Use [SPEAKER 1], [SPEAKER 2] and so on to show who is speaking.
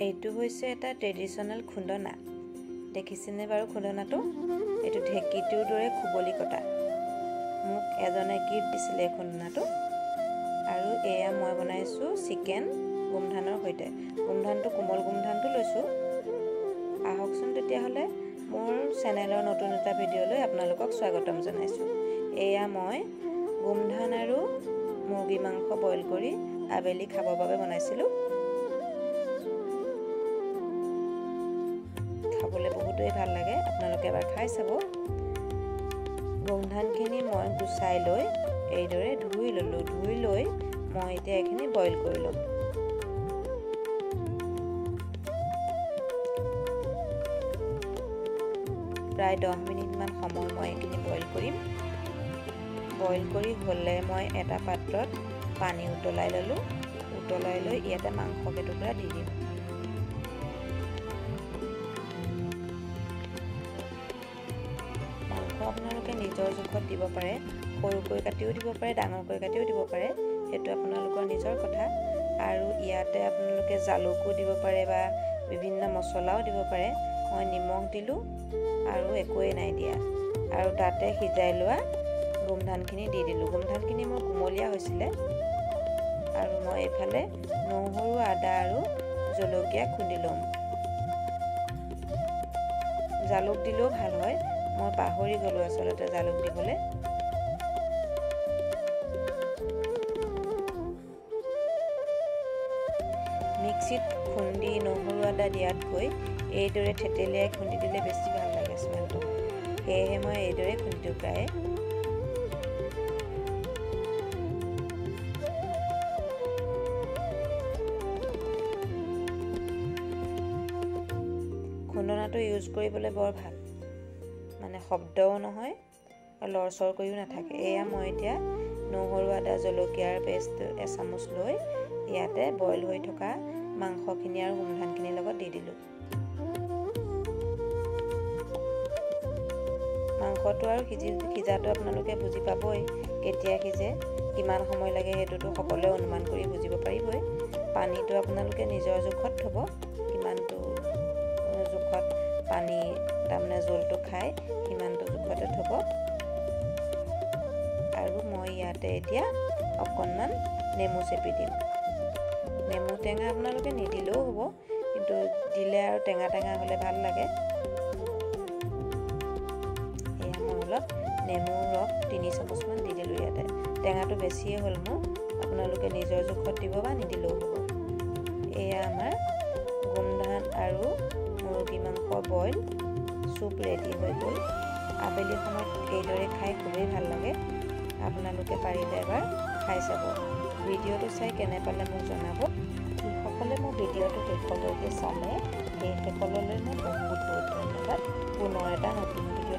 [SPEAKER 1] এইটো হৈছে এটা ট্ৰেডিশনাল খুন্দনা দেখিছেনে বাৰু খুন্দনাটো এইটো ঢেকিটোৰ দৰে খুবলি কটা মোক এজনে গিফ্ট দিছিলে খুন্দনাটো আৰু এয়া মই বনাইছো চিকেন গুমধানৰ সৈতে গুমধানটো কোমল গুমধানটো লৈছো আহকচোন তেতিয়া হলে মোৰ চেনেলৰ নতুন এটা ভিডিঅলৈ আপোনালোকক স্বাগতম জনাইছো এয়া মই গুমধান আৰু মুৰ্গী মাংস বইল কৰি আবেলি খাবৰ বাবে বনাইছিলো খাবলৈ বহুতেই ভাল লাগে আপোনালোকে এবাৰ খাই চাব গুমধানখিনি মই গুছাই লৈ এইদৰে ধুই লৈ মই এতিয়া এখিনি বইল কৰি লম প্ৰায় 10 মিনিট মান সময় মই এখিনি বইল কৰিম বইল কৰি হলে মই এটা পাত্ৰত পানী উতলাই ললো উতলাই লৈ ইয়াতে মাংস কেটুকুৰা দি দিম মাংস আপোনালোকে নিজৰ জোখত দিব পাৰে সৰুকৈ কাটিও দিব পাৰে ডাঙৰকৈ কাটিও দিব পাৰে হেতু আপোনালোকৰ নিজৰ কথা আৰু ইয়াতে আপোনালোকে জালুকো দিব পাৰে বা বিভিন্ন মছলাও দিব পাৰে মই নিমখ দিলো আৰু একোৱে নাই দিয়া আৰু তাতে সিজাই লোৱা গুমধানখিনি দি দিলো গুমধানখিনি মোৰ কুমলীয়া হৈছিলে আৰু মই এফালে নহৰু আদা আৰু জলকীয়া খুন্দি লম জালুক দিলেও ভাল হয় মই পাহৰি গলো আসলতে জালুক দিবলে মিক্সিত খুন্দি নহৰু আদা দিয়াতকৈ এইদৰে থেতেলিয়াই খুন্দি দিলে বেছি ভাল লাগে স্মেলটো সেয়ে মই এইদৰে খুন্দি দিওঁ প্ৰায় খুন্দনাটো ইউজ কৰিবলৈ বৰ ভাল মানে শব্দও নহয় লৰচৰ কৰিও নাথাকে এয়া মই এতিয়া নহৰু আদা জলকীয়াৰ পেষ্ট এচামুচ লৈ ইয়াতে বইল হৈ থকা মাংসখিনি আৰু গুমধানখিনিৰ লগত দি দিলো মাংসটো আৰু সিজাটো আপোনালোকে বুজি পাবই কেতিয়া সিজে কিমান সময় লাগে হেতুটো সকলোৱে অনুমান কৰি বুজিব পাৰিবই পানীটো আপোনালোকে নিজৰ জোখত থব কিমানটো জোখত পানী তাৰমানে জলটো খাই সিমানটো জোখতে থব আৰু মই ইয়াতে এতিয়া অকণমান নেমু চেপি দিম নেমু টেঙা আপোনালোকে নিদিলেও হ'ব কিন্তু দিলে আৰু টেঙা হলে ভাল লাগে এয়া মই অলপ নেমু ৰস 3 চামুচ মান দি দিলো ইয়াতে টেঙাটো বেছিয়ে হ'ল মোৰ আপোনালোকে নিজৰ জোখত দিব বা নিদিলেও হ'ব এয়া আমাৰ গুমধান আৰু মুৰ্গী মাংস বইল চুপ ৰেডি হৈ গ'ল আবেলি সময়ত এইদৰে খাই খুবেই ভাল লাগে আপোনালোকে পাৰিলে এবাৰ খাই চাব ভিডিঅ'টো চাই কেনে পালে মোক জনাব সকলে মোৰ ভিডিঅ'টো শেষলৈকে চালে সেই সকললৈ মই বহুত ধন্যবাদ পুনৰ এটা নতুন ভিডিঅ'